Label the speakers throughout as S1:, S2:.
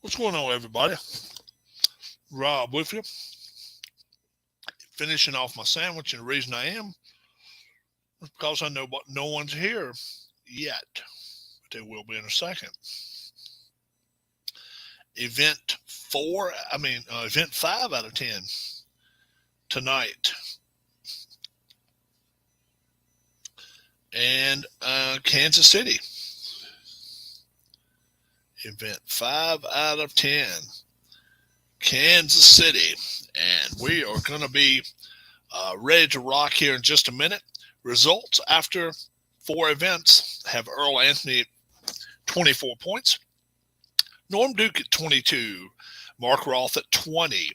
S1: What's going on, everybody? Rob with you. Finishing off my sandwich, and the reason I am is because I know no one's here yet, but they will be in a second. Event 5 out of 10 tonight. And Kansas City. Event 5 out of 10. Kansas City. And we are going to be ready to rock here in just a minute. Results after 4 events have Earl Anthony at 24 points. Norm Duke at 22. Mark Roth at 20.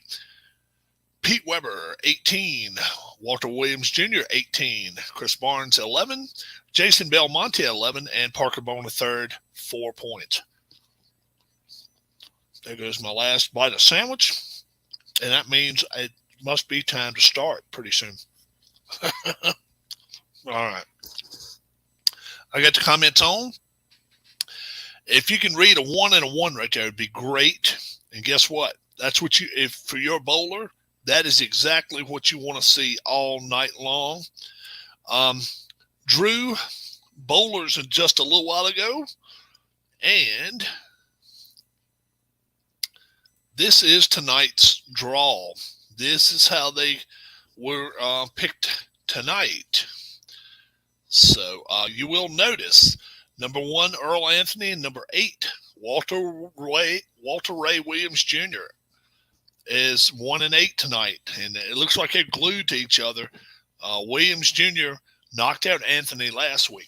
S1: Pete Weber, 18. Walter Williams Jr., 18. Chris Barnes, 11. Jason Belmonte, 11. And Parker Bone, III, 4 points. There goes my last bite of sandwich. And that means it must be time to start pretty soon. All right. I got the comments on. If you can read a 1 and a 1 right there, it'd be great. And guess what? That's what if for your bowler, that is exactly what you want to see all night long. Drew bowlers just a little while ago, and this is tonight's draw. This is how they were picked tonight. So you will notice number 1, Earl Anthony, and number 8, Walter Ray Williams Jr. is 1 and 8 tonight, and it looks like they're glued to each other. Williams Jr. knocked out Anthony last week,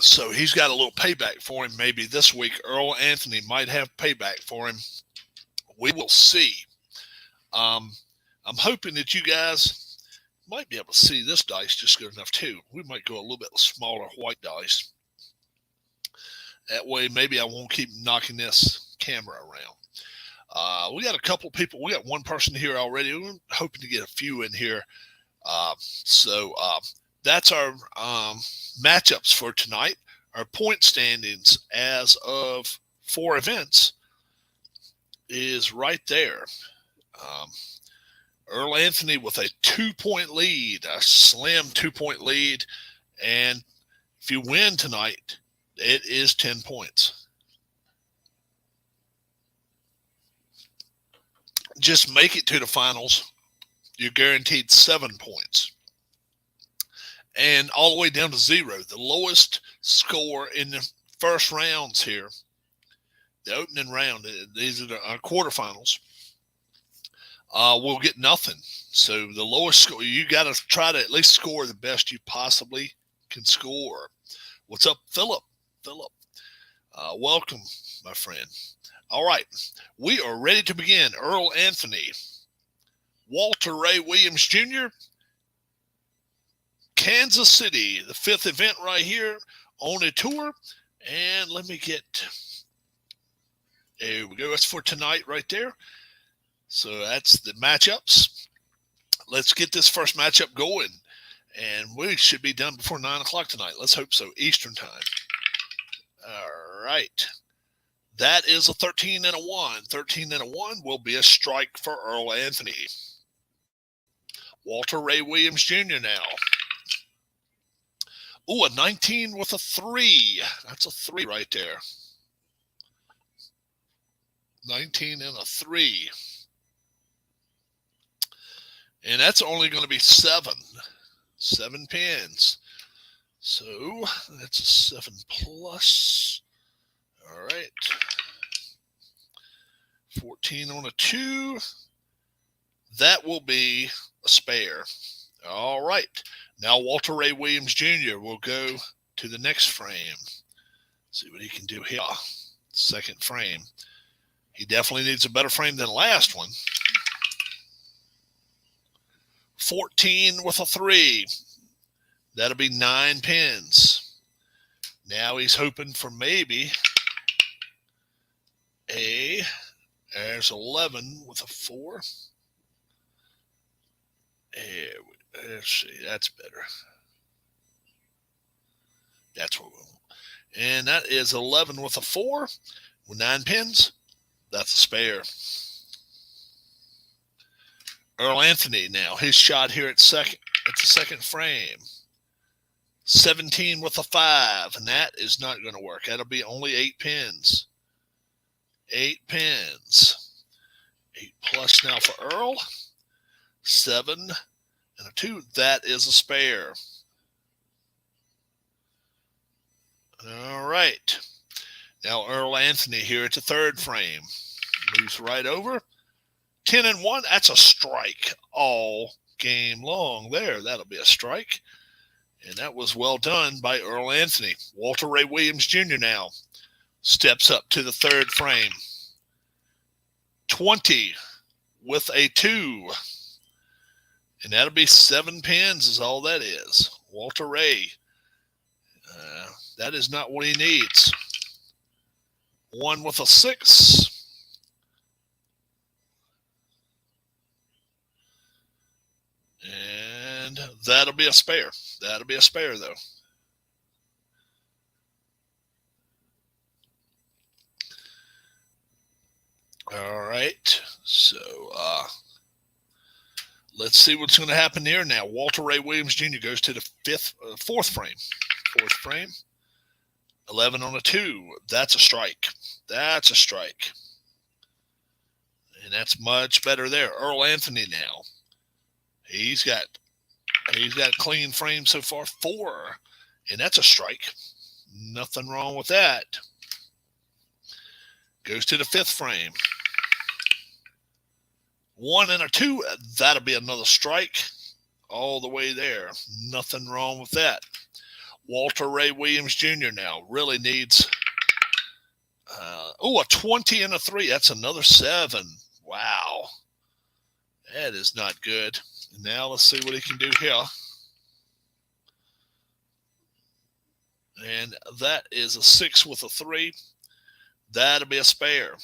S1: so he's got a little payback for him. Maybe this week Earl Anthony might have payback for him. We will see. I'm hoping that you guys might be able to see this dice just good enough too. We might go a little bit smaller white dice. That way, maybe I won't keep knocking this camera around. We got a couple people. We got one person here already. We're hoping to get a few in here. So that's our matchups for tonight. Our point standings as of 4 events is right there. Earl Anthony with a 2-point lead, a slim 2-point lead. And if you win tonight, it is 10 points. Just make it to the finals. You're guaranteed 7 points. And all the way down to 0. The lowest score in the first rounds here, the opening round, these are the quarterfinals, will get nothing. So the lowest score, you got to try to at least score the best you possibly can score. What's up, Philip? Welcome, my friend. All right, we are ready to begin. Earl Anthony, Walter Ray Williams Jr., Kansas City, the 5th event right here on a tour. And let me get, there we go. That's for tonight right there. So that's the matchups. Let's get this first matchup going. And we should be done before 9 o'clock tonight. Let's hope so, Eastern time. All right. That is a 13 and a 1. 13 and a 1 will be a strike for Earl Anthony. Walter Ray Williams Jr. now. Ooh, a 19 with a 3. That's a 3 right there. 19 and a 3. And that's only going to be 7. 7 pins. So that's a 7 plus. All right. 14 on a 2. That will be a spare. All right. Now Walter Ray Williams Jr. will go to the next frame. See what he can do here. Second frame. He definitely needs a better frame than the last one. 14 with a 3. That'll be 9 pins. Now he's hoping for maybe there's 11 with a 4. Let's see, that's better. That's what we want. And that is 11 with a 4 with 9 pins. That's a spare. Earl Anthony now, his shot here at the second frame. 17 with a 5, and that is not going to work. That'll be only 8 pins. 8 pins. 8 plus now for Earl. 7 and a 2. That is a spare. All right. Now Earl Anthony here at the third frame. Moves right over. 10 and 1. That's a strike all game long there. That'll be a strike. And that was well done by Earl Anthony. Walter Ray Williams Jr. now steps up to the third frame. 20 with a 2. And that'll be 7 pins is all that is. Walter Ray. That is not what he needs. 1 with a 6. And that'll be a spare. That'll be a spare, though. All right. So let's see what's going to happen here now. Walter Ray Williams Jr. goes to the fourth frame. Fourth frame. 11 on a 2. That's a strike. That's a strike. And that's much better there. Earl Anthony now. He's got clean frame so far, 4. And that's a strike. Nothing wrong with that. Goes to the 5th frame. 1 and a 2. That'll be another strike. All the way there. Nothing wrong with that. Walter Ray Williams Jr. now really needs a 20 and a 3. That's another 7. Wow. That is not good. Now let's see what he can do here. And that is a 6 with a 3. That'll be a spare.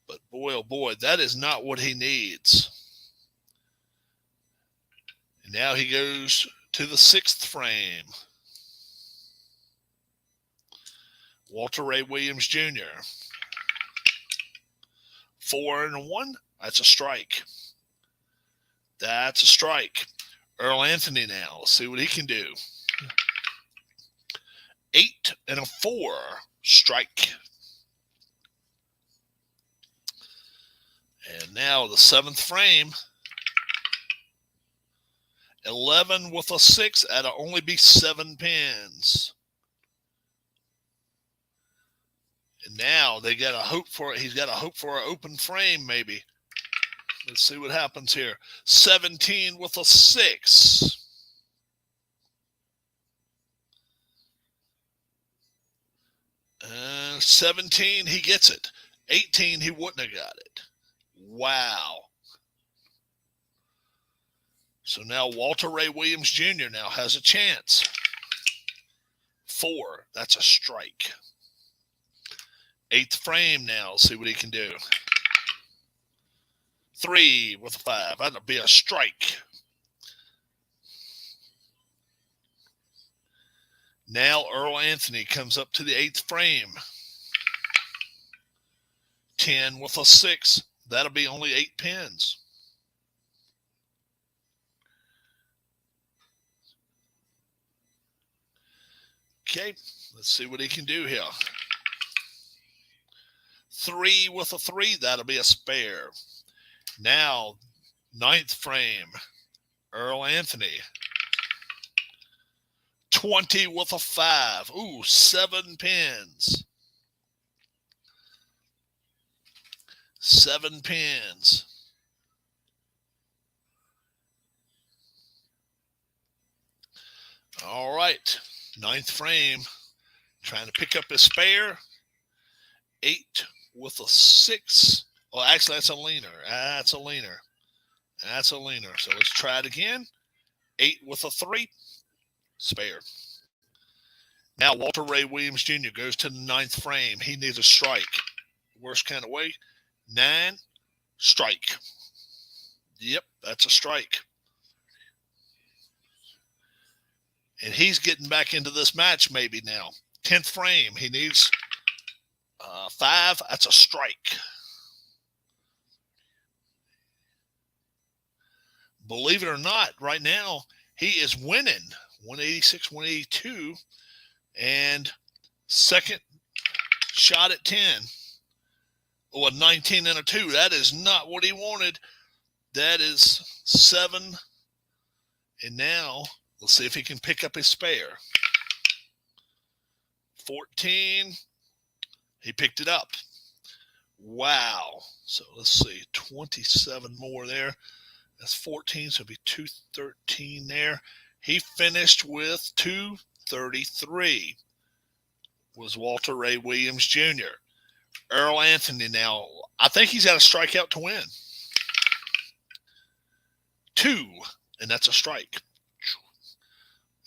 S1: But boy, oh boy, that is not what he needs. And now he goes to the 6th frame. Walter Ray Williams Jr. 4 and a 1. That's a strike. That's a strike. Earl Anthony now. Let's see what he can do. 8 and a 4. Strike. And now the 7th frame. 11 with a 6. That'll only be 7 pins. And now they got to hope for it. He's got to hope for an open frame, maybe. Let's see what happens here. 17 with a 6. Uh, 17, he gets it. 18, he wouldn't have got it. Wow. So now Walter Ray Williams Jr. now has a chance. 4, that's a strike. 8th frame now. See what he can do. 3 with a 5. That'll be a strike. Now Earl Anthony comes up to the 8th frame. 10 with a 6. That'll be only 8 pins. Okay, let's see what he can do here. 3 with a 3. That'll be a spare. Now, 9th frame. Earl Anthony. 20 with a 5. Ooh, 7 pins. 7 pins. All right. 9th frame. Trying to pick up his spare. 8 with a 6. Oh, actually, that's a leaner. That's a leaner. That's a leaner. So let's try it again. 8 with a 3. Spare. Now Walter Ray Williams Jr. goes to the 9th frame. He needs a strike. Worst kind of way. 9. Strike. Yep, that's a strike. And he's getting back into this match maybe now. 10th frame. He needs 5. That's a strike. Believe it or not, right now, he is winning 186, 182. And second shot at 10. Oh, a 19 and a 2. That is not what he wanted. That is 7. And now, let's see if he can pick up his spare. 14. He picked it up. Wow. So let's see. 27 more there. That's 14. So it'll be 213 there. He finished with 233. Was Walter Ray Williams Jr. Earl Anthony now, I think he's got a strikeout to win. 2, and that's a strike.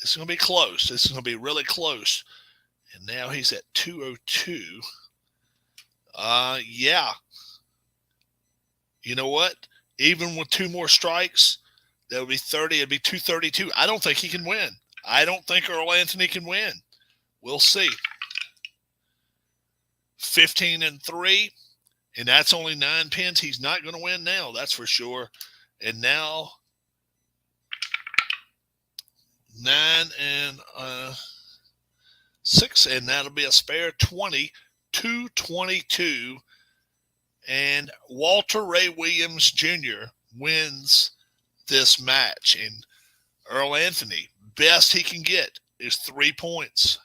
S1: This is going to be close. This is going to be really close. And now he's at 202. Yeah. You know what? Even with 2 more strikes, that would be 30. It'd be 232. I don't think he can win. I don't think Earl Anthony can win. We'll see. 15 and 3, and that's only 9 pins. He's not going to win now, that's for sure. And now 9 and 6, and that'll be a spare 20, 222. And Walter Ray Williams Jr. wins this match. And Earl Anthony, best he can get is 3 points.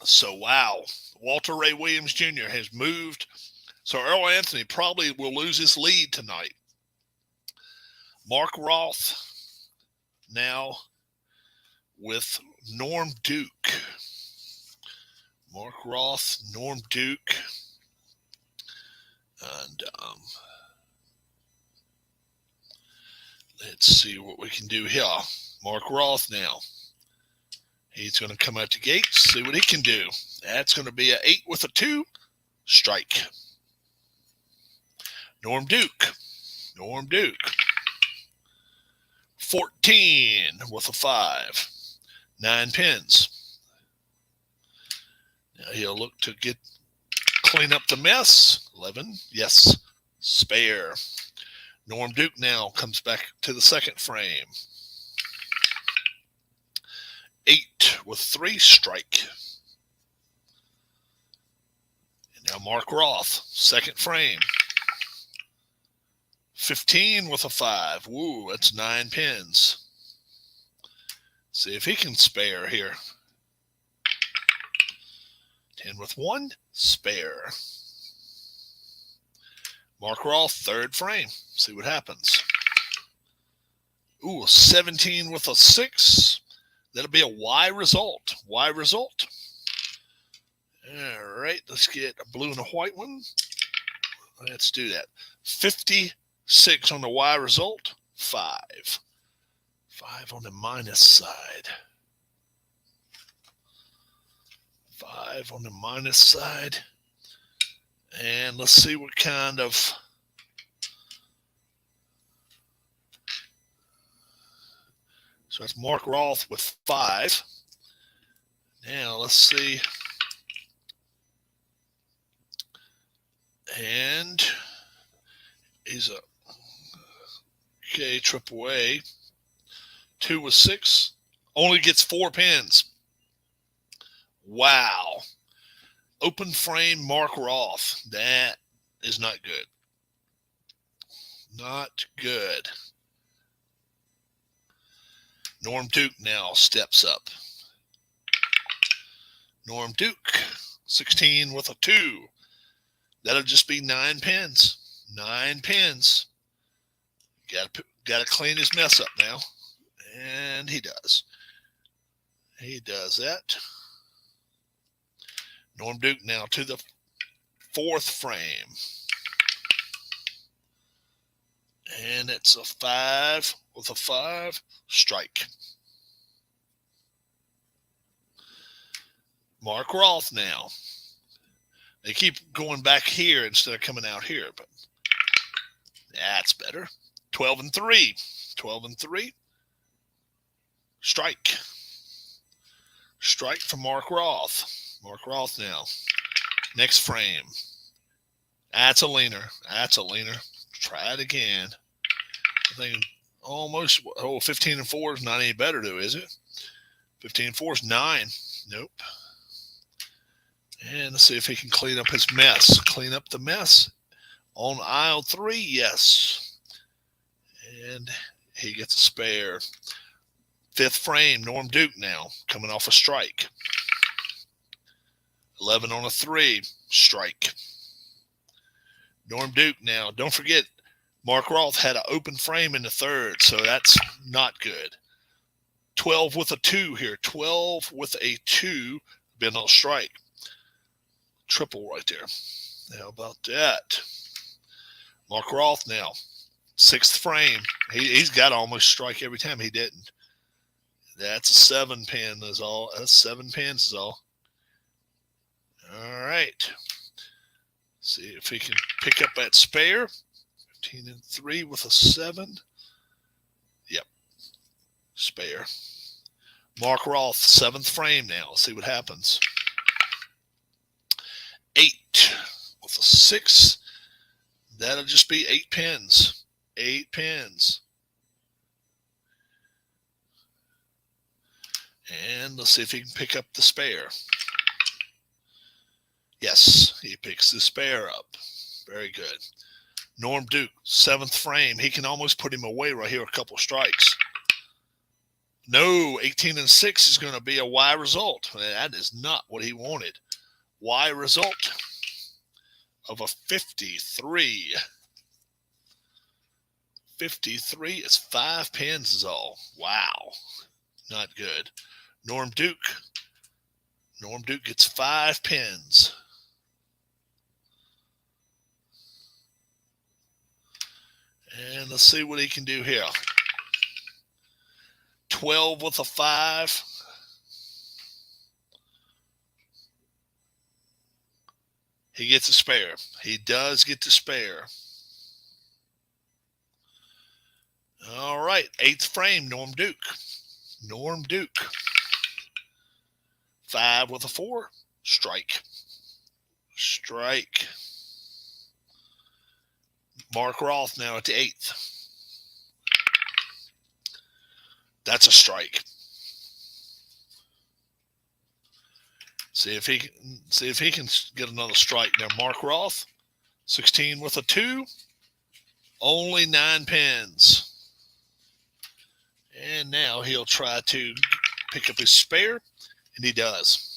S1: So, wow, Walter Ray Williams Jr. has moved. So, Earl Anthony probably will lose his lead tonight. Mark Roth now with Norm Duke. Mark Roth, Norm Duke. And let's see what we can do here. Mark Roth now. He's going to come out the gate, see what he can do. That's going to be an 8 with a 2. Strike. Norm Duke. Norm Duke. 14 with a 5. 9 pins. Now he'll look to clean up the mess. 11. Yes. Spare. Norm Duke now comes back to the second frame. 8 with 3. Strike. And now Mark Roth, second frame. 15 with a 5. Woo, that's 9 pins. See if he can spare here. 10 with 1. Spare. Mark Roth, third frame. See what happens. Ooh, 17 with a 6. That'll be a Y result. Y result. All right, let's get a blue and a white one. Let's do that. 56 on the Y result. 5. 5 on the minus side. 5 on the minus side. And let's see what kind of so that's Mark Roth with 5. Now let's see. And he's a okay, triple A. 2 with 6. Only gets 4 pins. Wow. Open frame Mark Roth. That is not good. Not good. Norm Duke now steps up. Norm Duke, 16 with a 2. That'll just be 9 pins. 9 pins. Got to clean his mess up now. And he does. He does that. Norm Duke now to the fourth frame. And it's a 5 with a 5. Strike. Mark Roth now. They keep going back here instead of coming out here, but that's better. 12 and 3. 12 and 3. Strike. Strike from Mark Roth. Mark Roth now. Next frame. That's a leaner. That's a leaner. Try it again. I think almost, 15 and 4 is not any better though, is it? 15 and 4 is 9. Nope. And let's see if he can clean up his mess. Clean up the mess. On aisle 3, yes. And he gets a spare. 5th frame, Norm Duke now, coming off a strike. 11 on a 3, strike. Norm Duke now. Don't forget, Mark Roth had an open frame in the 3rd, so that's not good. 12 with a 2 here. 12 with a 2, been on strike. Triple right there. How about that? Mark Roth now. 6th frame. He's got to almost strike every time. He didn't. That's a 7 pin is all. That's 7 pins is all. All right. See if he can pick up that spare. 15 and 3 with a 7. Yep. Spare. Mark Roth, 7th frame now. Let's see what happens. 8 with a 6. That'll just be 8 pins. 8 pins. And let's see if he can pick up the spare. Yes, he picks the spare up. Very good. Norm Duke, 7th frame. He can almost put him away right here, a couple strikes. No, 18 and 6 is going to be a Y result. That is not what he wanted. Y result of a 53. 53 is 5 pins is all. Wow. Not good. Norm Duke. Norm Duke gets 5 pins. And let's see what he can do here. 12 with a 5. He gets a spare. He does get the spare. All right, 8th frame, Norm Duke. Norm Duke. 5 with a 4. Strike. Strike. Mark Roth now at the 8th. That's a strike. See if he can get another strike now. Mark Roth, 16 with a 2. Only 9 pins. And now he'll try to pick up his spare, and he does.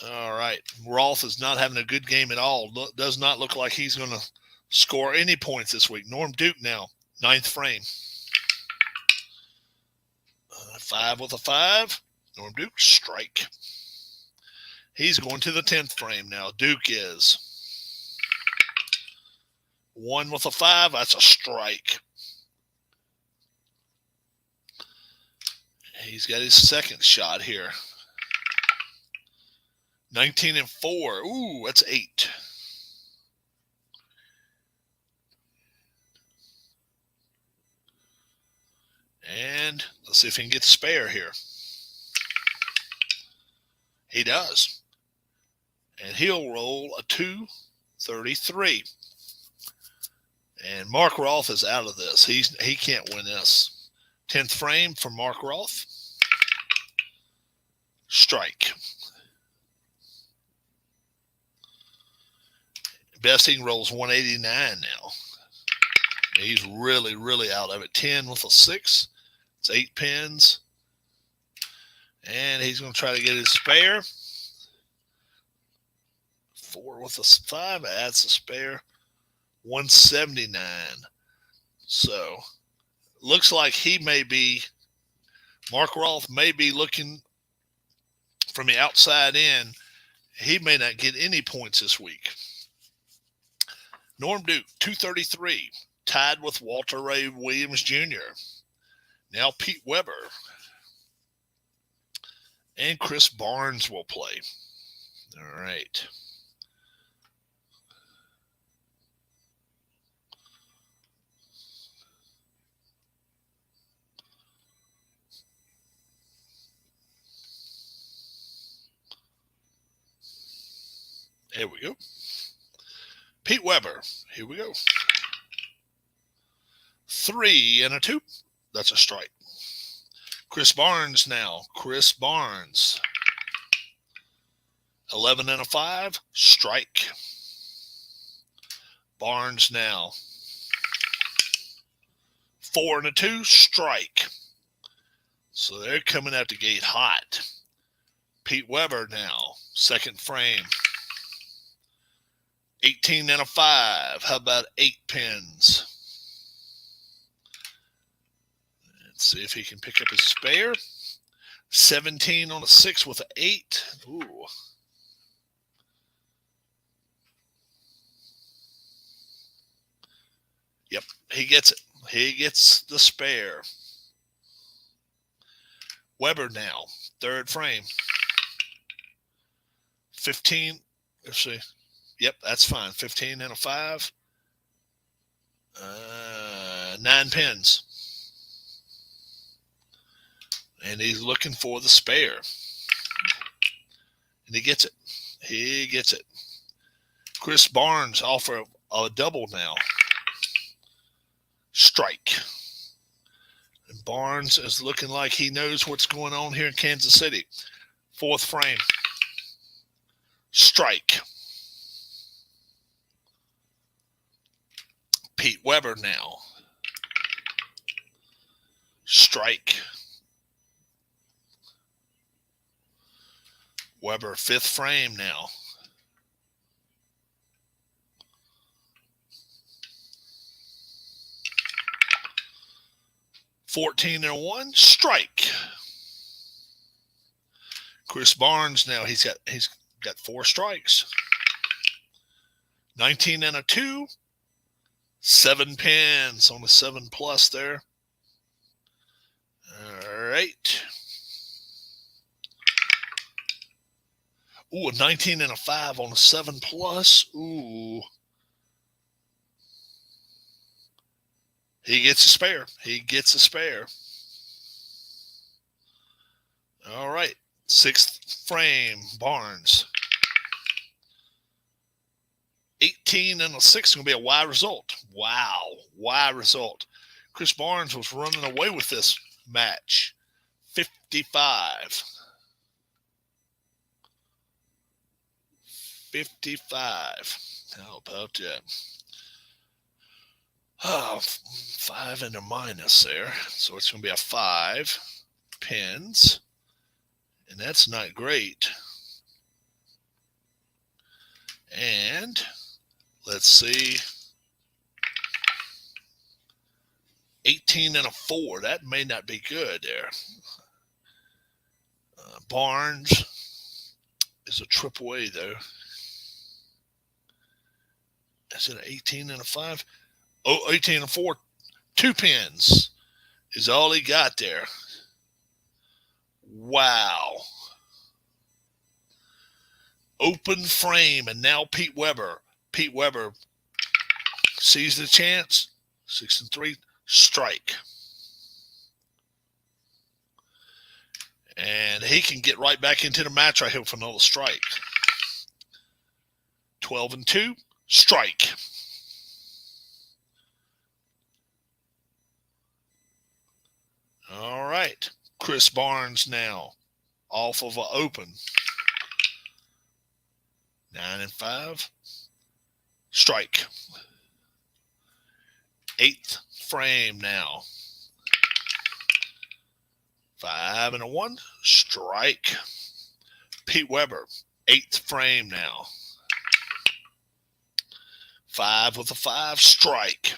S1: All right. Roth is not having a good game at all. Does not look like he's going to score any points this week. Norm Duke now, 9th frame. 5 with a 5. Norm Duke, strike. He's going to the 10th frame now. Duke is. 1 with a 5. That's a strike. He's got his second shot here. 19 and 4. Ooh, that's 8. And let's see if he can get spare here. He does. And he'll roll a 233. And Mark Roth is out of this. He can't win this. 10th frame for Mark Roth. Strike. Besting rolls 189 now. He's really, really out of it. 10 with a 6. It's 8 pins. And he's going to try to get his spare. 4 with a 5. That's a spare. 179. So, looks like Mark Roth may be looking from the outside in. He may not get any points this week. Norm Duke, 233. Tied with Walter Ray Williams Jr. Now Pete Weber. And Chris Barnes will play. All right. Here we go. Pete Weber. Here we go. 3 and a 2. That's a strike. Chris Barnes now. Chris Barnes. 11 and a 5. Strike. Barnes now. 4 and a 2. Strike. So they're coming out the gate hot. Pete Weber now. Second frame. 18 and a 5. How about 8 pins? Let's see if he can pick up his spare. 17 on a 6 with an 8. Ooh. Yep, he gets it. He gets the spare. Weber now. Third frame. 15. Let's see. Yep, that's fine. 15 and a 5. 9 pins. And he's looking for the spare. And he gets it. He gets it. Chris Barnes offer a double now. Strike. And Barnes is looking like he knows what's going on here in Kansas City. Fourth frame. Strike. Pete Weber now. Strike. Weber, fifth frame now. $14 and 1, strike. Chris Barnes now, he's got 4 strikes. 19 and a 2, 7 pins on the 7+ there. All right. Ooh, a 19 and a 5 on a 7+. Ooh. He gets a spare. He gets a spare. All right. 6th frame, Barnes. 18 and a 6 is going to be a Y result. Wow. Y result. Chris Barnes was running away with this match. 55. 55. How about that? Oh, 5 and a minus there. So it's going to be a 5 pins. And that's not great. And let's see. 18 and a 4. That may not be good there. Barnes is a AAA though. Is it an 18 and a 5? Oh, 18 and a 4. 2 pins is all he got there. Wow. Open frame, and now Pete Weber. Pete Weber sees the chance. 6 and 3, strike. And he can get right back into the match right here for another strike. 12 and 2, strike. All right. Chris Barnes now off of an open. 9 and 5, strike. 8th frame now. 5 and a 1, strike. Pete Weber, 8th frame now. 5 with a 5, strike.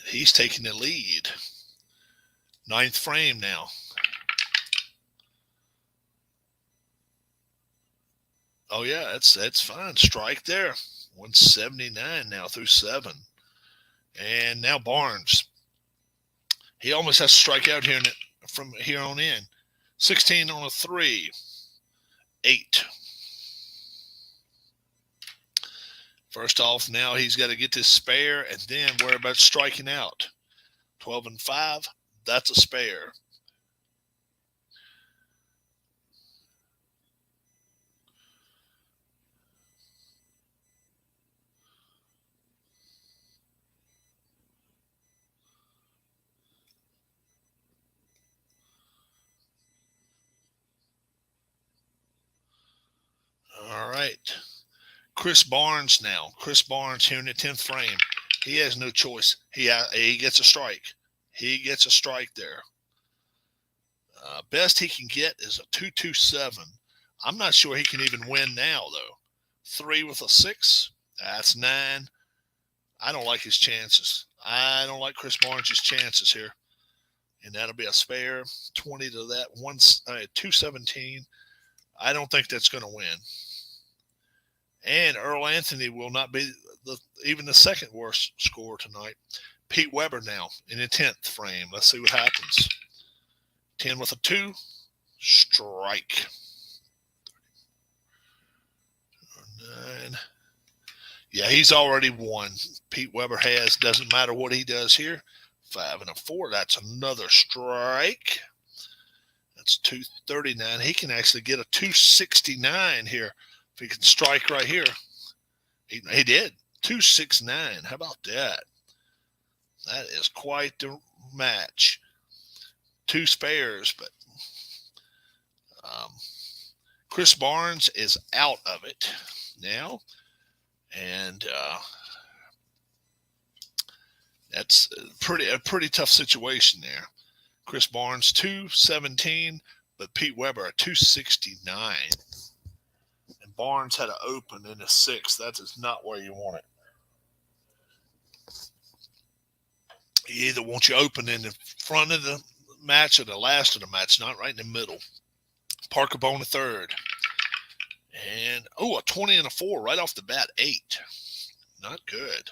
S1: He's taking the lead. 9th frame now. Oh yeah, that's fine. Strike there. 179 now through 7. And now Barnes. He almost has to strike out here from here on in. 16 on a 3. 8. First off, now he's got to get this spare and then worry about striking out. 12 and 5, that's a spare. right. Chris Barnes now. Chris Barnes here in the 10th frame. He has no choice. He gets a strike. He gets a strike there. Best he can get is a 2-2-7. I'm not sure he can even win now, though. 3 with a 6. That's 9. I don't like his chances. I don't like Chris Barnes' chances here. And that'll be a spare. 20 to that. 217. I don't think that's going to win. And Earl Anthony will not be even the second worst scorer tonight. Pete Weber now in the 10th frame. Let's see what happens. 10 with a 2. Strike. 9. Yeah, he's already won. Pete Weber has. Doesn't matter what he does here. 5 and a 4. That's another strike. That's 239. He can actually get a 269 here if he can strike right here. He did. 269. How about that? That is quite the match. 2 spares, but Chris Barnes is out of it now. And that's a pretty tough situation there. Chris Barnes, 217, but Pete Weber, a 269. And Barnes had an open in the 6th. That is not where you want it. He either wants you open in the front of the match or the last of the match, not right in the middle. Parker Bone, a 3rd. And, a 20 and a 4 right off the bat, 8. Not good.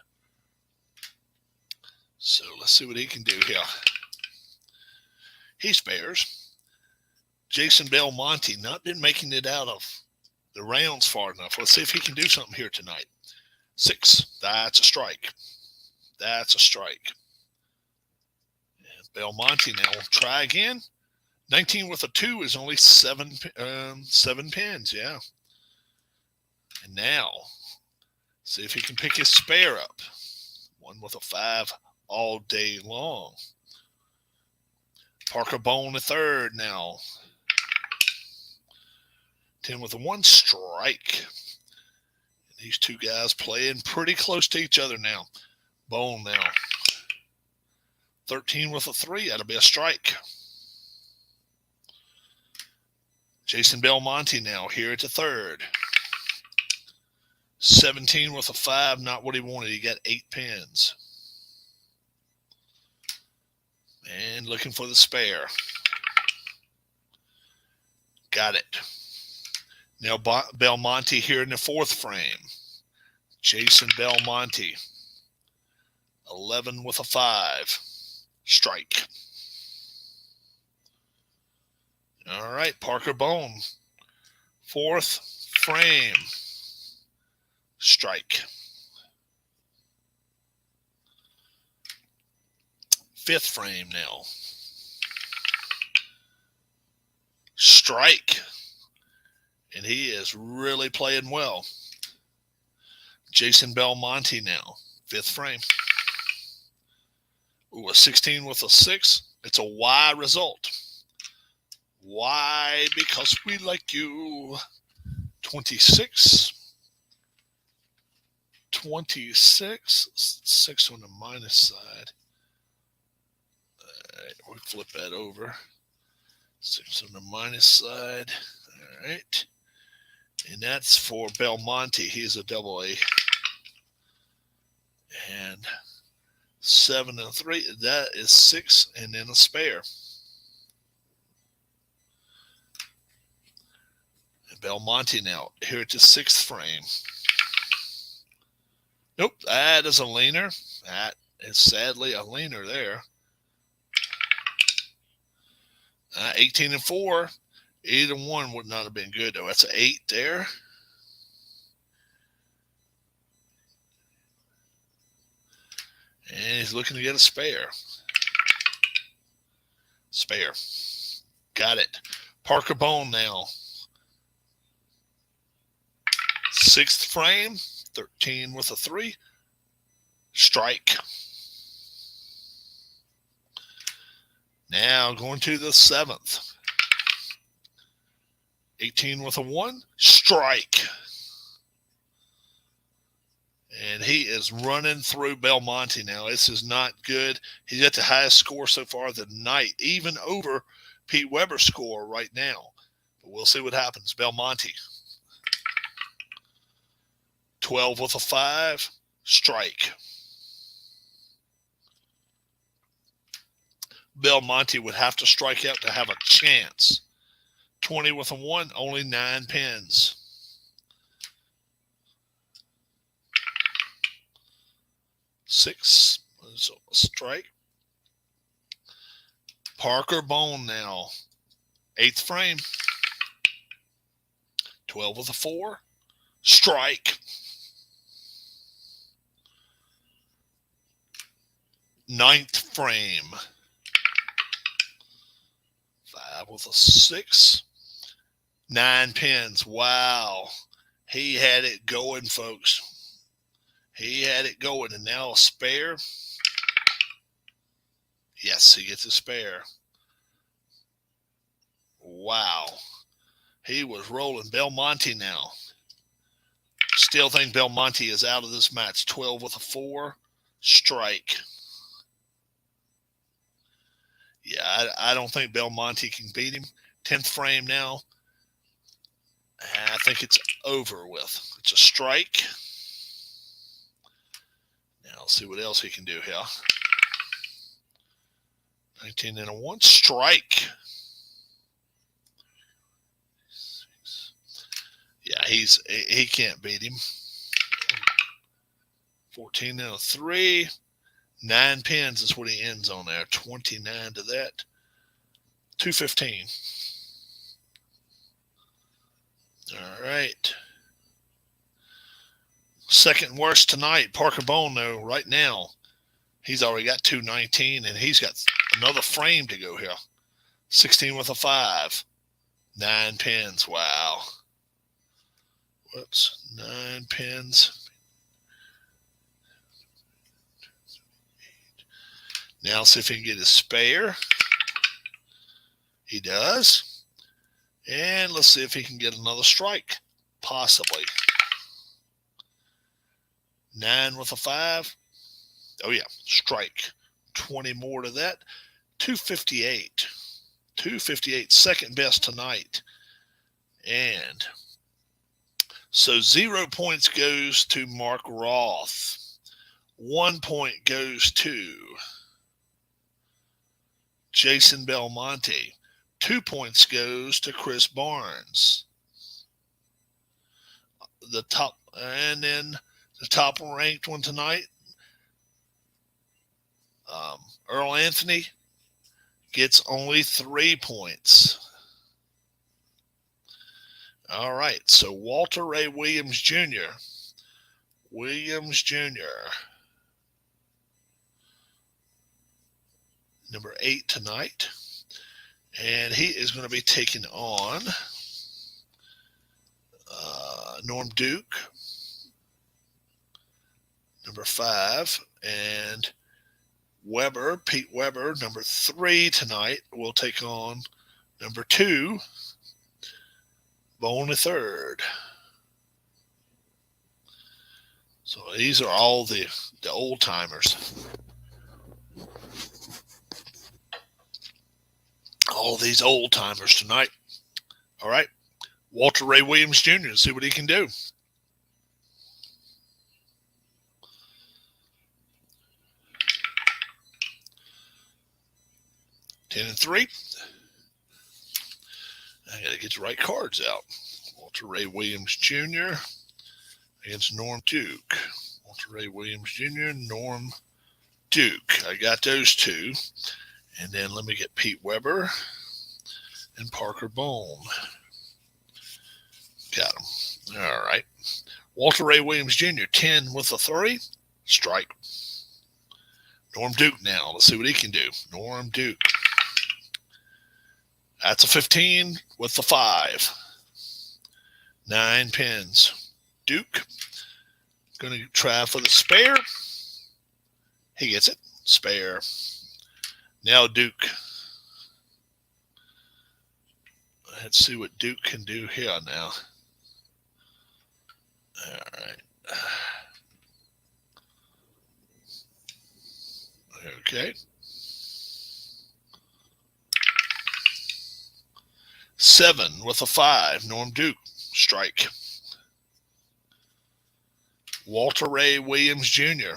S1: So let's see what he can do here. He spares. Jason Belmonte not been making it out of the rounds far enough. Let's see if he can do something here tonight. 6. That's a strike. That's a strike. And Belmonte now will try again. 19 with a 2 is only 7 pins. Yeah. And now, see if he can pick his spare up. 1 with a 5 all day long. Parker Bone, a 3rd now. 10 with a 1 strike. And these two guys playing pretty close to each other now. Bone now. 13 with a 3. That'll be a strike. Jason Belmonte now here at the 3rd. 17 with a 5, not what he wanted. He got 8 pins. And looking for the spare. Got it. Now Belmonte here in the 4th frame. Jason Belmonte. 11 with a 5. Strike. All right, Parker Bone. 4th frame. Strike. 5th frame now. Strike. And he is really playing well. Jason Belmonte now. 5th frame. Ooh, a 16 with a 6. It's a Y result. Why? Because we like you. 26. 26. 6 on the minus side. All right, we'll flip that over. 6 on the minus side. All right. And that's for Belmonte. He's a double A. And 7 and 3. That is 6 and then a spare. And Belmonte now here at the 6th frame. Nope, that is a leaner. That is sadly a leaner there. 18 and 4. Either one would not have been good, though. That's an 8 there. And he's looking to get a spare. Spare. Got it. Parker Bone now. 6th frame. 13 with a 3. Strike. Now going to the 7th. 18 with a 1. Strike. And he is running through Belmonte now. This is not good. He's got the highest score so far of the night, even over Pete Weber's score right now. But we'll see what happens. Belmonte, 12 with a 5, strike. Belmonte would have to strike out to have a chance. 20 with a 1, only 9 pins. Six, so strike. Parker Bone now, 8th frame. 12 with a 4, strike. 9th frame. 5 with a 6, 9 pins. Wow. He had it going, folks. He had it going, and now a spare. Yes, he gets a spare. Wow. He was rolling. Belmonte now. Still think Belmonte is out of this match. 12 with a 4, strike. Yeah, I don't think Belmonte can beat him. 10th frame now. I think it's over with. It's a strike. Now let's see what else he can do here. 19 and a 1, strike. Yeah, he can't beat him. 14 and a 3, 9 pins is what he ends on there. 29 to that. 215. All right. Second worst tonight, Parker Bone, though, right now. He's already got 219, and he's got another frame to go here. 16 with a 5. 9 pins. Wow. Whoops. 9 pins. Now see if he can get his spare. He does. And let's see if he can get another strike. Possibly. 9 with a 5. Oh, yeah. Strike. 20 more to that. 258. 258. Second best tonight. And so 0 points goes to Mark Roth. 1 point goes to Jason Belmonte. 2 points goes to Chris Barnes. And then the top ranked one tonight, Earl Anthony gets only 3 points. All right, so Walter Ray Williams Jr. Number 8 tonight. And he is going to be taking on Norm Duke, number 5, and Pete Weber, number 3 tonight, will take on number 2, Bone the third. So these are all the old timers. All these old timers tonight. All right. Walter Ray Williams Jr. See what he can do. Ten and 3. I got to get the right cards out. Walter Ray Williams Jr. against Norm Duke. Walter Ray Williams Jr., Norm Duke. I got those two. And then let me get Pete Weber and Parker Bone. Got them. All right. Walter Ray Williams Jr., 10 with a 3. Strike. Norm Duke now. Let's see what he can do. Norm Duke. That's a 15 with the 5. 9 pins. Duke. Going to try for the spare. He gets it. Spare. Now Duke. Let's see what Duke can do here now. All right. Okay. 7 with a 5, Norm Duke, strike. Walter Ray Williams Jr.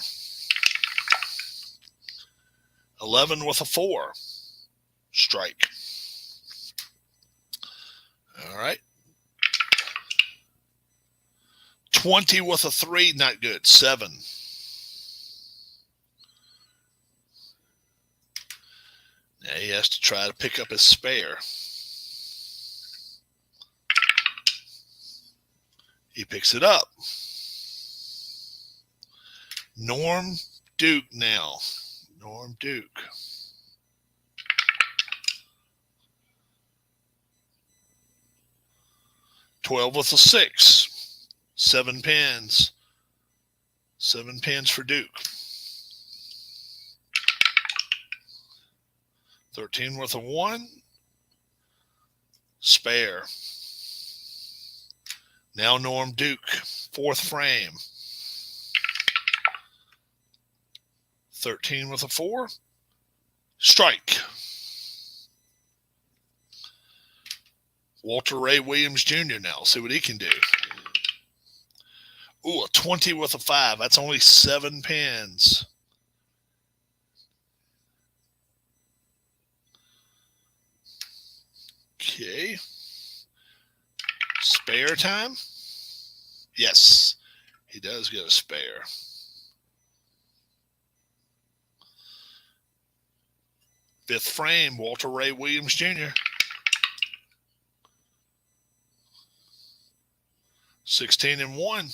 S1: 11 with a 4, strike. All right. 20 with a 3, not good. 7. Now he has to try to pick up his spare. He picks it up. Norm Duke now. Norm Duke. $12 with a 6. 7 pins. 7 pins for Duke. 13 with a 1. Spare. Now Norm Duke. 4th frame. 13 with a 4. Strike. Walter Ray Williams Jr. now. See what he can do. Ooh, a 20 with a 5. That's only 7 pins. Okay. Spare time? Yes, he does get a spare. Fifth frame, Walter Ray Williams Jr. 16 and 1.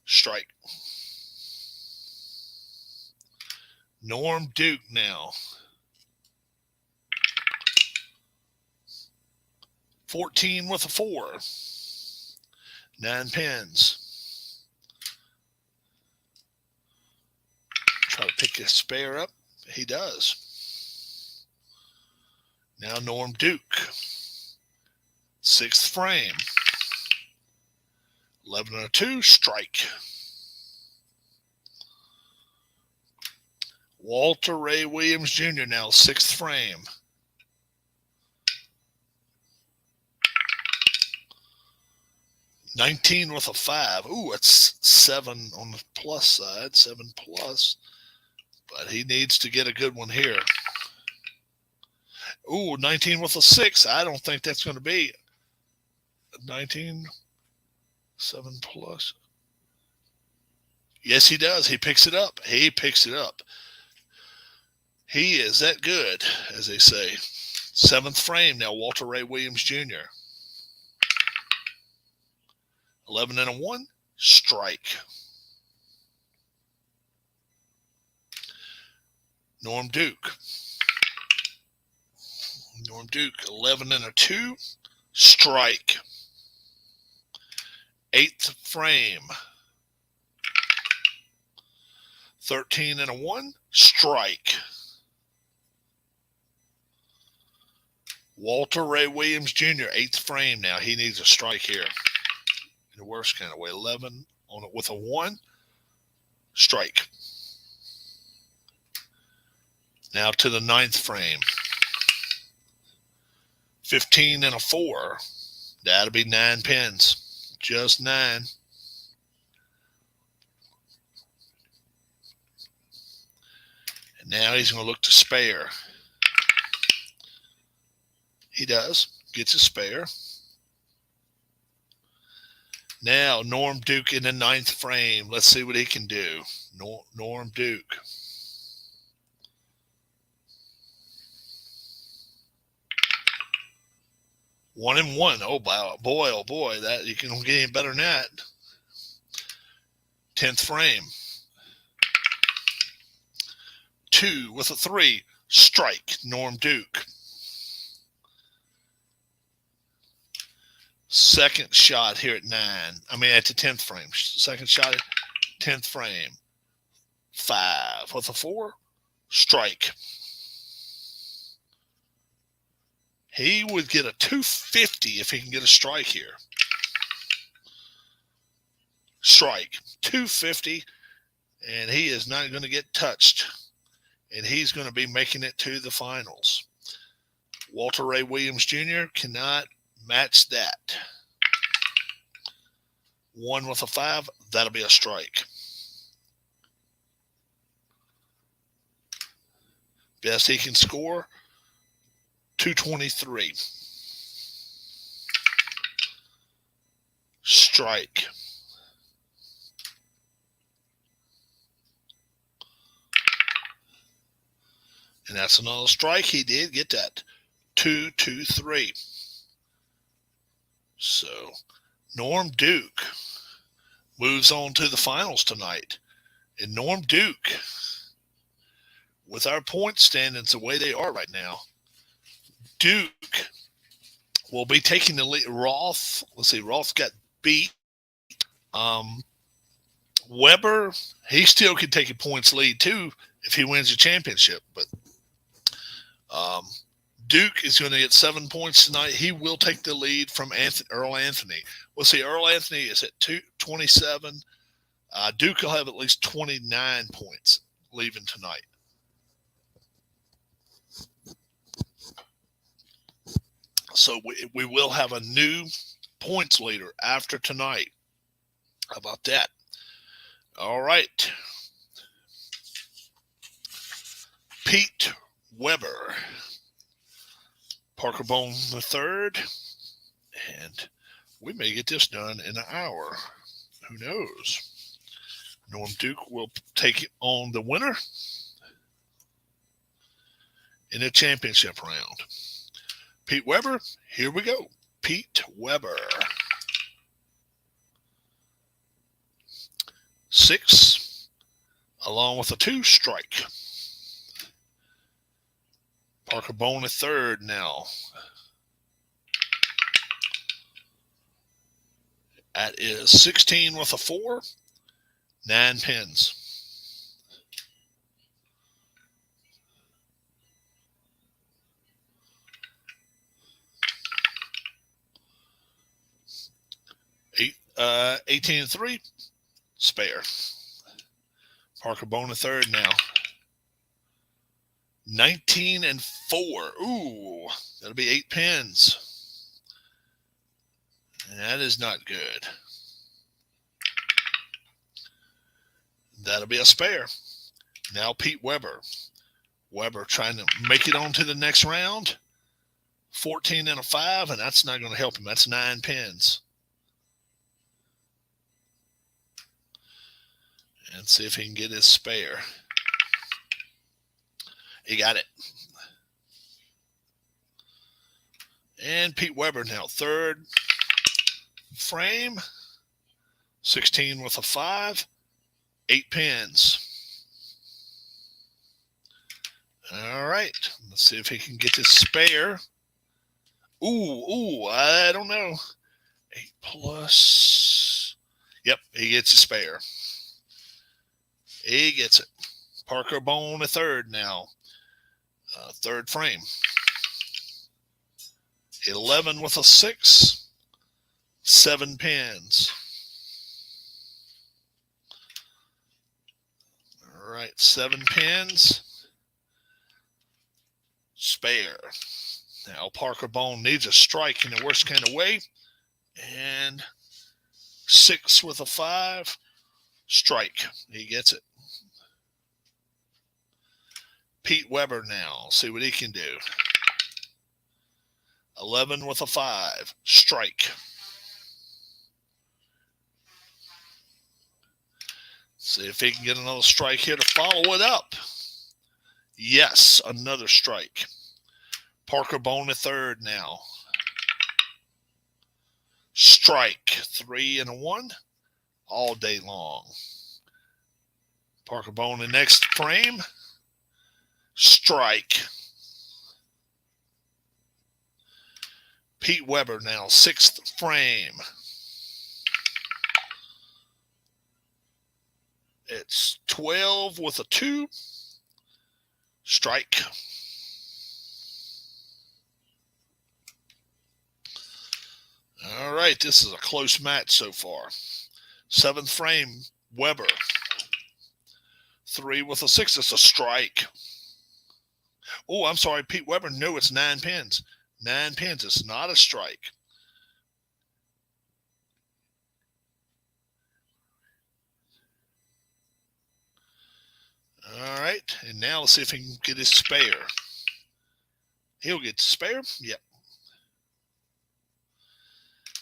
S1: Strike. Norm Duke now. 14 with a 4. 9 pins. Try to pick a spare up. He does. Now Norm Duke. 6th frame. 11 and a 2. Strike. Walter Ray Williams Jr. now 6th frame. 19 with a 5. Ooh, it's 7 on the plus side. 7 plus. But he needs to get a good one here. Ooh, 19 with a 6. I don't think that's going to be 19. 7 plus. Yes, he does. He picks it up. He picks it up. He is that good, as they say. 7th frame now, Walter Ray Williams Jr. 11 and a 1. Strike. Norm Duke. Norm Duke, 11 and a 2. Strike. 8th frame. 13 and a 1. Strike. Walter Ray Williams Jr., 8th frame now. He needs a strike here. In the worst kind of way. 11 on it with a 1. Strike. Now to the 9th frame. 15 and a 4. That'll be 9 pins. Just 9. And now he's going to look to spare. He does. Gets a spare. Now, Norm Duke in the 9th frame. Let's see what he can do. Norm Duke. One and 1. Oh, boy. That you can get any better than that. 10th frame. 2 with a 3. Strike. Norm Duke. Second shot here at 9. I mean, at the 10th frame. Second shot at 10th frame. 5 with a 4. Strike. He would get a 250 if he can get a strike here. Strike. 250. And he is not going to get touched. and he's going to be making it to the finals. Walter Ray Williams Jr. cannot match that. 1 with a 5, that'll be a strike. Best he can score, 223. Strike. And that's another strike. He did get that. 223. So Norm Duke moves on to the finals tonight. And Norm Duke, with our point standings the way they are right now, Duke will be taking the lead. Roth, let's see, Roth got beat. Weber, he still could take a points lead too if he wins the championship. But Duke is going to get 7 points tonight. He will take the lead from Earl Anthony. We'll see, Earl Anthony is at 27. Duke will have at least 29 points leaving tonight. So we will have a new points leader after tonight. How about that? All right. Pete Weber. Parker Bone III. And we may get this done in an hour. Who knows? Norm Duke will take on the winner in the championship round. Pete Weber, here we go. Pete Weber. 6, along with a 2 strike. Parker Bone III now. That is 16 with a 4, 9 pins. 18 and 3, spare. Parker Bone III now. 19 and 4. Ooh, that'll be 8 pins. And that is not good. That'll be a spare. Now Pete Weber. Weber trying to make it on to the next round. 14 and a 5, and that's not going to help him. That's 9 pins. And see if he can get his spare. He got it. And Pete Weber now, 3rd frame. 16 with a 5, 8 pins. All right. Let's see if he can get his spare. Ooh, I don't know. 8 plus. Yep, he gets a spare. He gets it. Parker Bone III now. 3rd frame. 11 with a 6. 7 pins. All right, 7 pins. Spare. Now Parker Bone needs a strike in the worst kind of way. And 6 with a 5. Strike. He gets it. Pete Weber now. See what he can do. 11 with a 5. Strike. See if he can get another strike here to follow it up. Yes, another strike. Parker Bone III now. Strike. 3 and a 1. All day long. Parker Bone in next frame. Strike. Pete Weber now, 6th frame. It's 12 with a 2. Strike. All right, this is a close match so far. 7th frame, Weber. 3 with a 6. It's a strike. Oh, I'm sorry, Pete Weber. No, it's 9 pins. 9 pins. It's not a strike. All right, and now let's see if he can get his spare. He'll get the spare. Yep.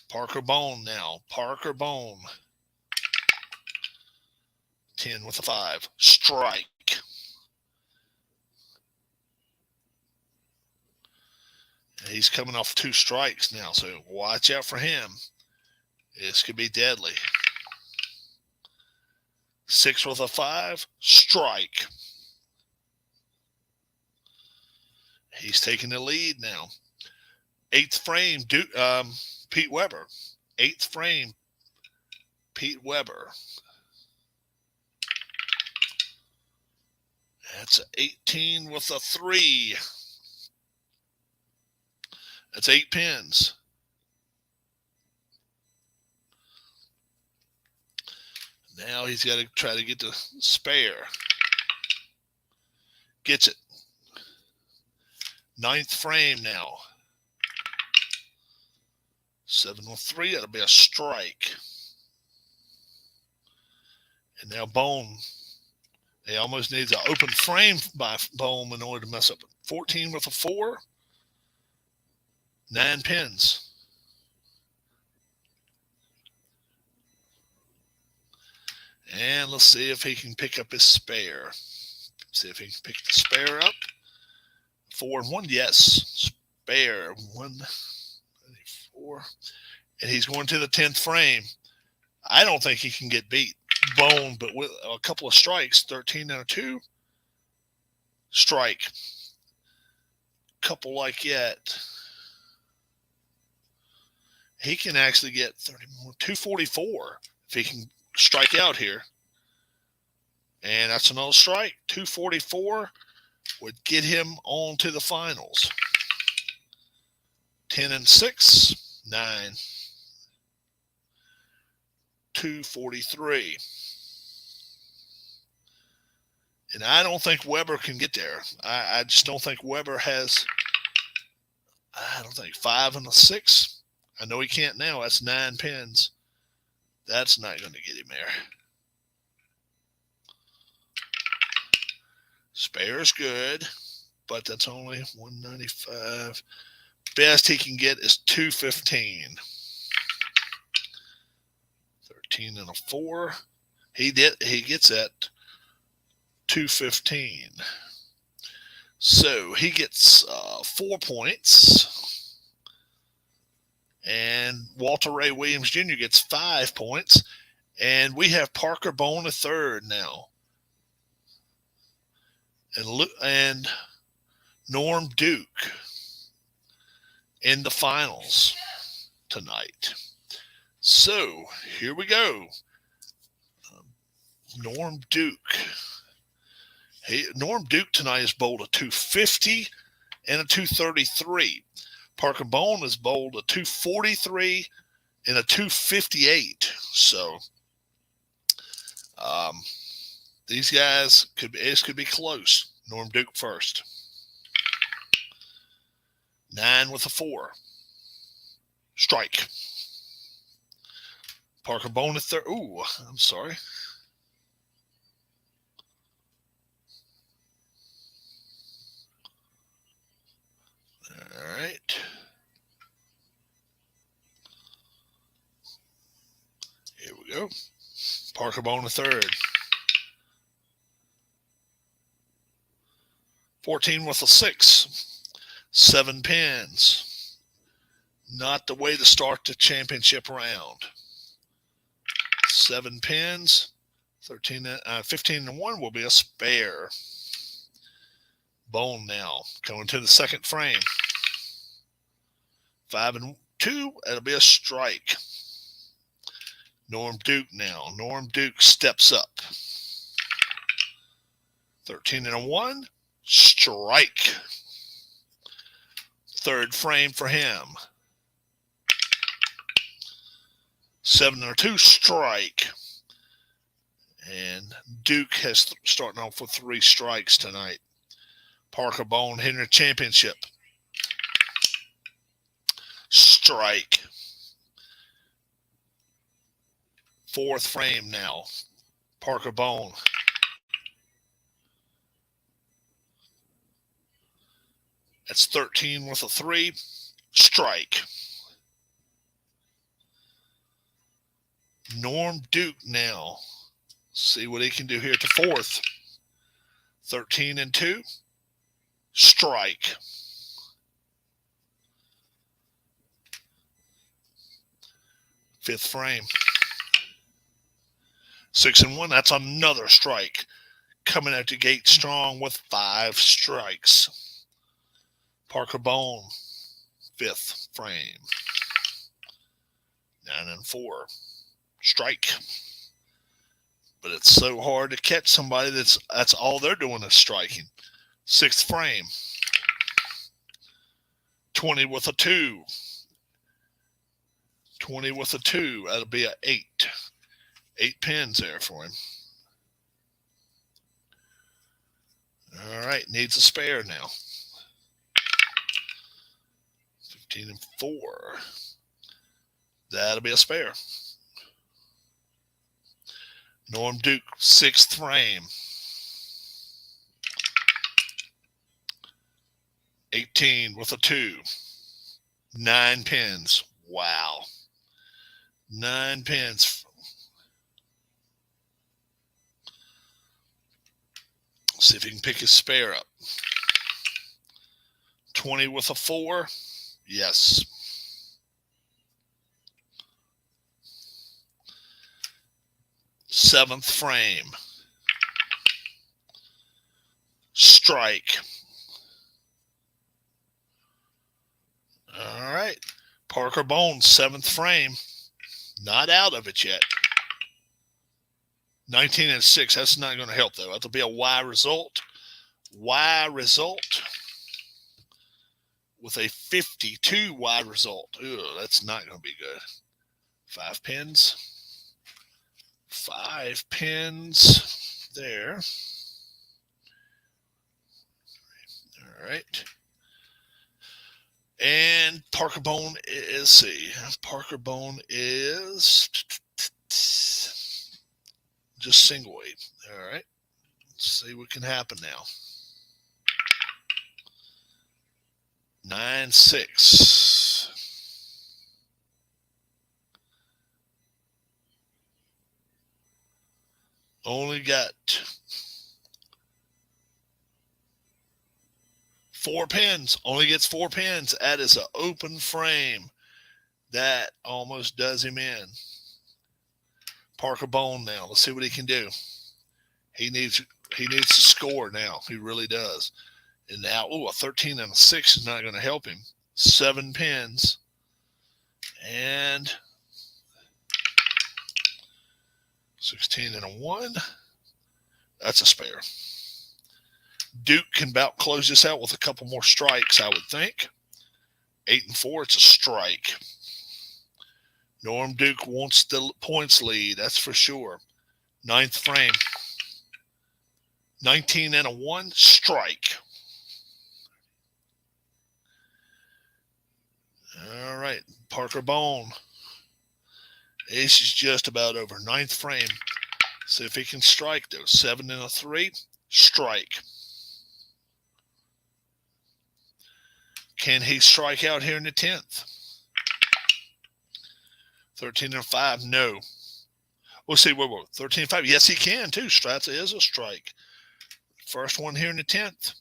S1: Parker Bone now. Parker Bone. 10 with a 5. Strike. He's coming off 2 strikes now, so watch out for him. This could be deadly. 6 with a 5. Strike. He's taking the lead now. 8th frame, Pete Weber. 8th frame, Pete Weber. That's 18 with a 3. That's 8 pins. Now he's got to try to get the spare. Gets it. 9th frame now. 7 with 3. That'll be a strike. And now Bone. He almost needs an open frame by Bone in order to mess up. 14 with a 4. 9 pins. And let's see if he can pick up his spare. See if he can pick the spare up. 4 and 1, yes. Spare 1, 4. And he's going to the 10th frame. I don't think he can get beat. Bone, but with a couple of strikes, 13 and a 2. Strike. Couple like that. He can actually get 30 more, 244 if he can strike out here. And that's another strike. 244 would get him on to the finals. 10 and 6, 9. 243. And I don't think Weber can get there. I just don't think Weber has, 5 and a 6. I know he can't now. That's 9 pins. That's not going to get him there. Spare's good, but that's only 195. Best he can get is 215. 13 and a 4. He gets that 215. So he gets 4 points. And Walter Ray Williams Jr. gets 5 points. And we have Parker Bone a third now. And Norm Duke in the finals tonight. So here we go. Norm Duke. Norm Duke tonight is bowled a 250 and a 233. Parker Bone is bowled a 243 and a 258. So these guys could be close. Norm Duke first. 9 with a 4. Strike. Parker Bone at third. Ooh, I'm sorry. All right. Here we go. Parker Bone a third. 14 with a 6. 7 pins. Not the way to start the championship round. 7 pins. 15 and 1 will be a spare. Bone now going to the second frame. 5 and 2. That'll be a strike. Norm Duke now. Norm Duke steps up. 13 and a 1. Strike. Third frame for him. 7 and a 2. Strike. And Duke has starting off with 3 strikes tonight. Parker Bone hitting a championship. Strike. Fourth frame now. Parker Bone. That's 13 with a 3. Strike. Norm Duke now. See what he can do here to fourth. 13 and 2. Strike. Fifth frame. 6 and 1. That's another strike. Coming out the gate strong with 5 strikes. Parker Bone. Fifth frame. 9 and 4. Strike. But it's so hard to catch somebody that's all they're doing is striking. Sixth frame. 20 with a 2. 20 with a 2. That'll be an 8. 8 pins there for him. All right, needs a spare now. 15 and 4. That'll be a spare. Norm Duke, 6th frame. 18 with a 2. 9 pins. Wow. 9 pins. See if he can pick his spare up. 20 with a 4. Yes. Seventh frame. Strike. All right. Parker Bone, 7th frame. Not out of it yet. 19 and 6. That's not going to help, though. That'll be a Y result. Y result with a 52 Y result. Ew, that's not going to be good. 5 pins. 5 pins there. All right. And Parker Bone is, see, Parker Bone is just single weight. All right. Let's see what can happen now. 9-6. Only got 4 pins. Only gets 4 pins. That is an open frame. That almost does him in. Parker Bone now. Let's see what he can do. He needs to score now. He really does. And now, a 13 and a 6 is not going to help him. 7 pins. And 16 and a 1. That's a spare. Duke can about close this out with a couple more strikes, I would think. 8 and 4, it's a strike. Norm Duke wants the points lead, that's for sure. 9th frame. 19 and a 1, strike. All right, Parker Bone. Ace is just about over. 9th frame. See if he can strike, though. 7 and a 3, strike. Can he strike out here in the 10th? 13 and 5, no. We'll see. Whoa. 13 and 5. Yes, he can, too. Strats is a strike. First one here in the 10th.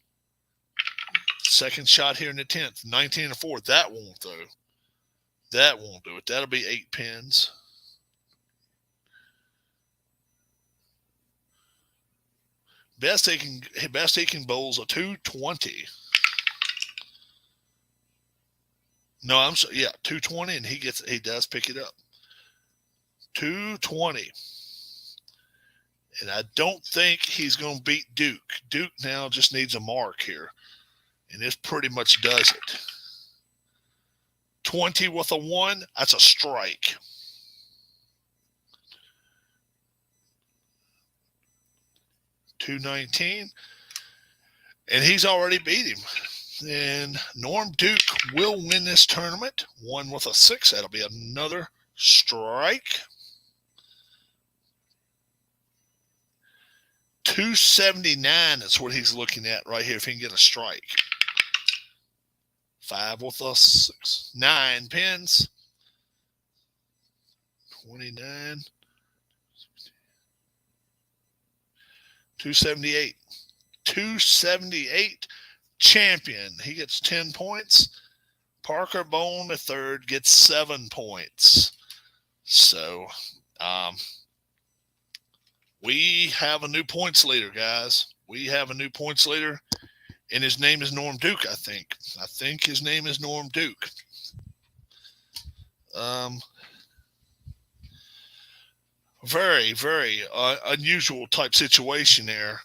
S1: Second shot here in the 10th. 19 and 4. That won't, though. That won't do it. That'll be 8 pins. Best he can bowls a 220. No, 220, and he does pick it up. 220. And I don't think he's going to beat Duke. Duke now just needs a mark here. And this pretty much does it. 20 with a 1, that's a strike. $219. And he's already beat him. And Norm Duke will win this tournament. 1 with a 6. That'll be another strike. 279 is what he's looking at right here if he can get a strike. 5 with a 6. 9 pins. 29. 278. 278 champion. He gets 10 points. Parker Bone III gets 7 points. So, we have a new points leader, guys. We have a new points leader, and his name is Norm Duke, I think. I think his name is Norm Duke. Very, very unusual type situation there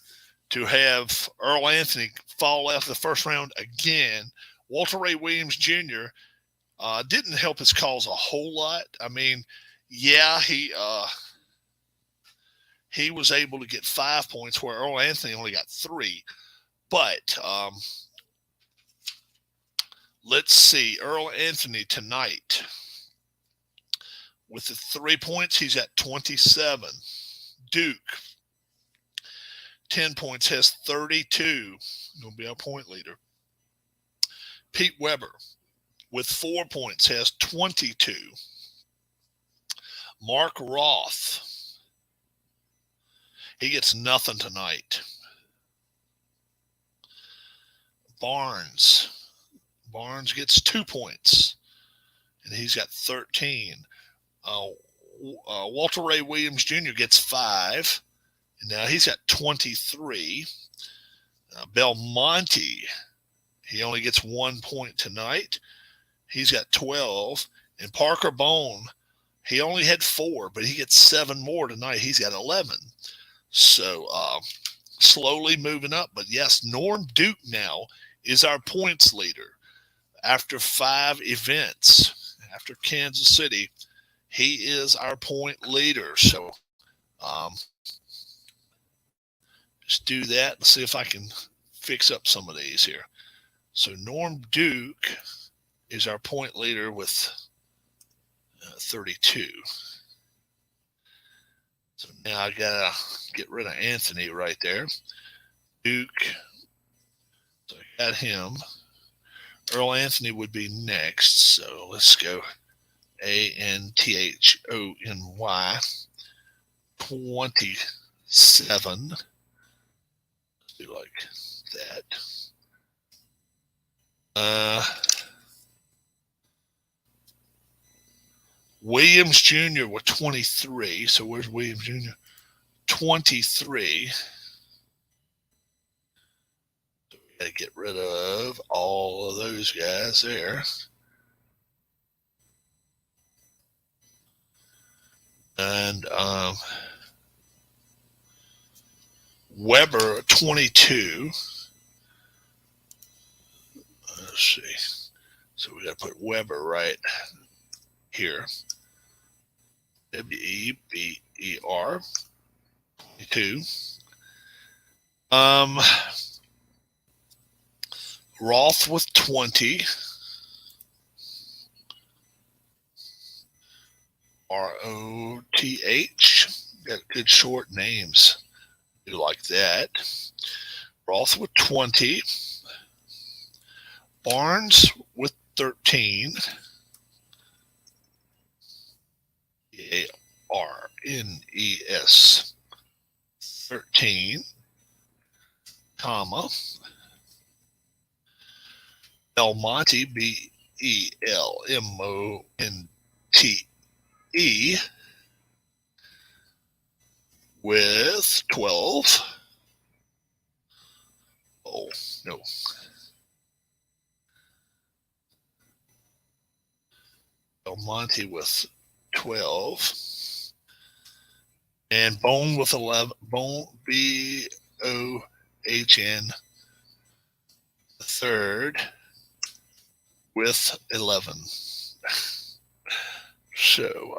S1: to have Earl Anthony fall out of the first round again. Walter Ray Williams Jr. Didn't help his cause a whole lot. I mean, yeah, he was able to get 5 points where Earl Anthony only got 3. But let's see. Earl Anthony tonight, with the 3 points, he's at 27. Duke, 10 points, has 32. Going to be our point leader. Pete Weber, with 4 points, has 22. Mark Roth, he gets nothing tonight. Barnes gets 2 points, and he's got 13. Walter Ray Williams Jr. gets 5, and now he's got 23. Belmonte, he only gets 1 point tonight. He's got 12. And Parker Bone, he only had 4, but he gets 7 more tonight. He's got 11. So slowly moving up. But yes, Norm Duke now is our points leader. After 5 events, after Kansas City, he is our point leader. So just do that and see if I can fix up some of these here. So Norm Duke is our point leader with 32. So now I got to get rid of Anthony right there. Duke. So I got him. Earl Anthony would be next. So let's go Anthony 27. Let's do like that. Williams Jr. with 23. So where's Williams Jr.? 23. So we got to get rid of all of those guys there. And Weber 22. Let's see. So we got to put Weber right here. WEBER 22. Roth with 20. ROTH. Got good short names. You like that. Roth with 20. Barnes with 13. ARNES 13, comma, Belmonte BELMONTE with 12. Oh no. Belmonte with 12. And Bone with 11. Bone, BOHN, the third, with 11. So,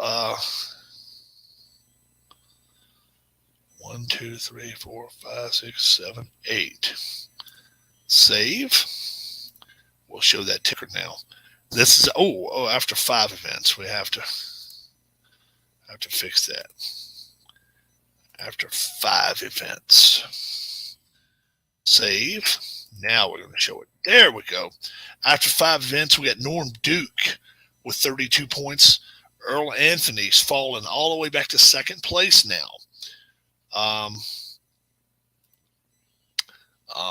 S1: 1, 2, 3, 4, 5, 6, 7, 8. Save. We'll show that ticker now. This is after 5 events. We have to fix that. After 5 events. Save. Now we're going to show it. There we go. After 5 events, we got Norm Duke with 32 points. Earl Anthony's fallen all the way back to second place now.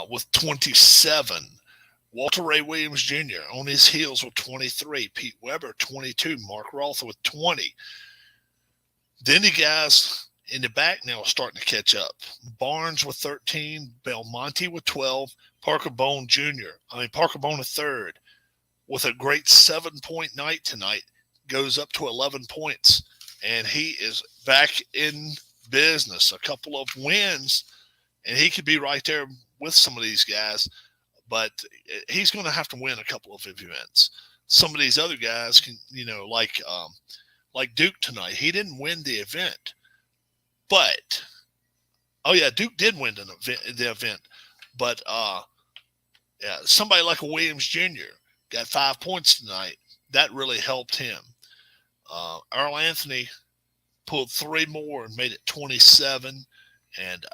S1: With 27. Walter Ray Williams Jr. on his heels with 23. Pete Weber, 22. Mark Roth with 20. Then the guys in the back now are starting to catch up. Barnes with 13. Belmonte with 12. Parker Bone III with a great 7-point night tonight goes up to 11 points. And he is back in business. A couple of wins, and he could be right there with some of these guys. But he's going to have to win a couple of events. Some of these other guys can, like Duke tonight. He didn't win the event, but Duke did win the event. But somebody like a Williams Jr. got 5 points tonight. That really helped him. Earl Anthony pulled 3 more and made it 27, and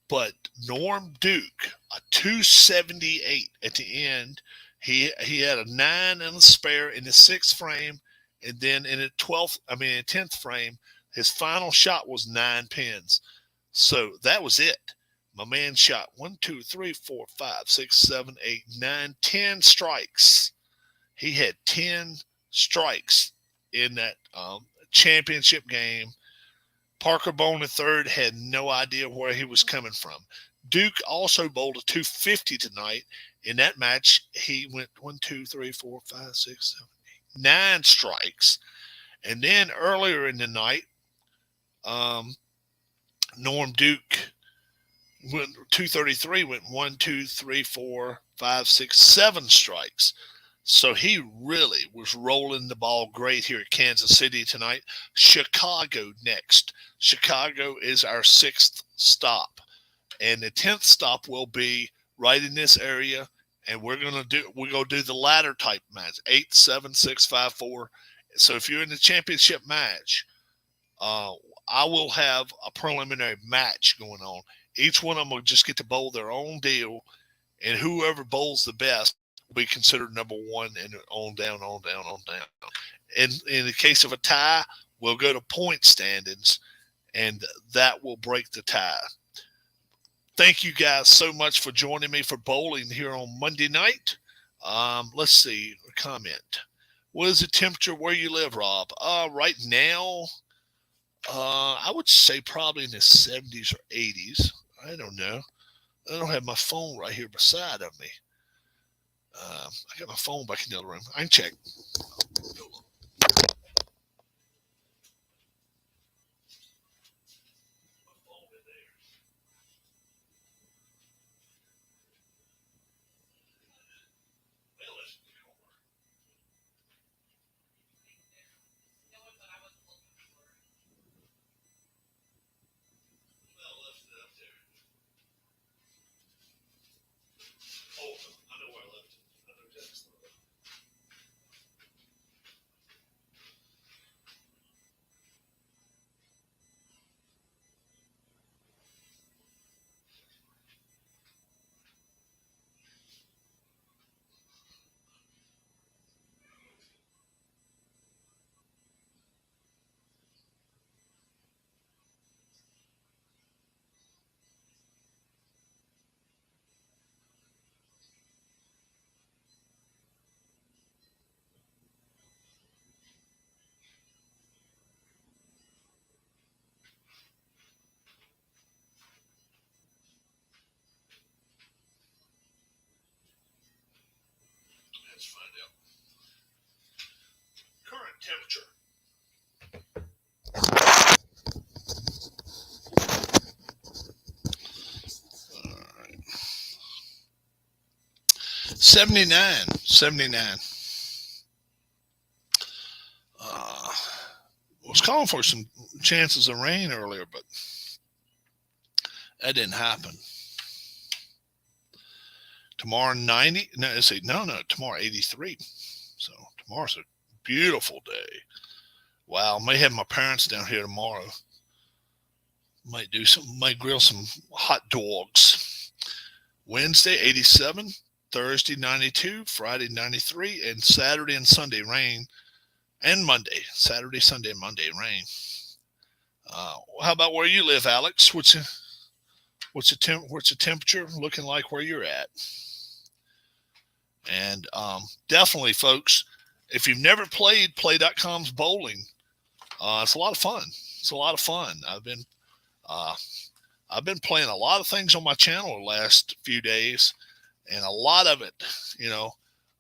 S1: But Norm Duke, a 278 at the end. He had a 9 and a spare in the 6th frame, and then in the 10th frame, his final shot was 9 pins. So that was it. My man shot 1, 2, 3, 4, 5, 6, 7, 8, 9, 10 strikes. He had 10 strikes in that championship game. Parker Bone III had no idea where he was coming from. Duke also bowled a 250 tonight. In that match, he went 1, 2, 3, 4, 5, 6, 7, 8, 9 strikes. And then earlier in the night, Norm Duke went 233, went 1, 2, 3, 4, 5, 6, 7 strikes. So he really was rolling the ball great here at Kansas City tonight. Chicago next. Chicago is our 6th stop. And the 10th stop will be right in this area. And we're gonna do the ladder type match. 8, 7, 6, 5, 4. So if you're in the championship match, I will have a preliminary match going on. Each one of them will just get to bowl their own deal, and whoever bowls the best will be considered number 1, and on down. And in the case of a tie, we'll go to point standings, and that will break the tie. Thank you guys so much for joining me for bowling here on Monday night. Let's see, a comment. What is the temperature where you live, Rob? Right now, I would say probably in the 70s or 80s. I don't know. I don't have my phone right here beside of me. I got my phone back in the other room. I can check. Let's find out. Current temperature. All right. 79. Was calling for some chances of rain earlier, but that didn't happen. Tomorrow 90. No, let's see. No, tomorrow 83. So tomorrow's a beautiful day. Wow, may have my parents down here tomorrow. Might grill some hot dogs. Wednesday 87, Thursday 92, Friday 93, and Saturday and Sunday rain, and Monday. Saturday, Sunday, and Monday rain. How about where you live, Alex? What's the temperature looking like where you're at? And definitely, folks, if you've never played Play.com's bowling, it's a lot of fun. It's a lot of fun. I've been playing a lot of things on my channel the last few days, and a lot of it,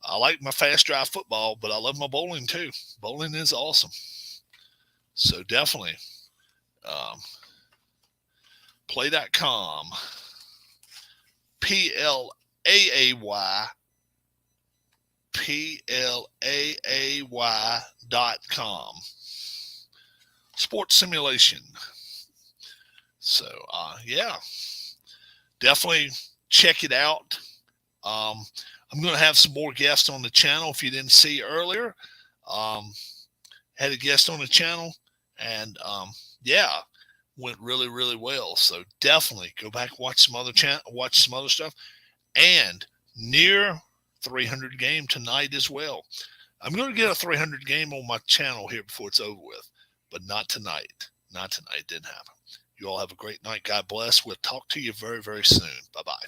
S1: I like my fast drive football, but I love my bowling too. Bowling is awesome. So definitely, Play.com, PLAAY.com. Sports simulation. So, yeah, definitely check it out. I'm going to have some more guests on the channel. If you didn't see earlier, had a guest on the channel, and yeah, went really, really well. So definitely go back, watch some other stuff, and near 300 game tonight as well. I'm going to get a 300 game on my channel here before it's over with, but not tonight. Not tonight. Didn't happen. You all have a great night. God bless. We'll talk to you very, very soon. Bye-bye.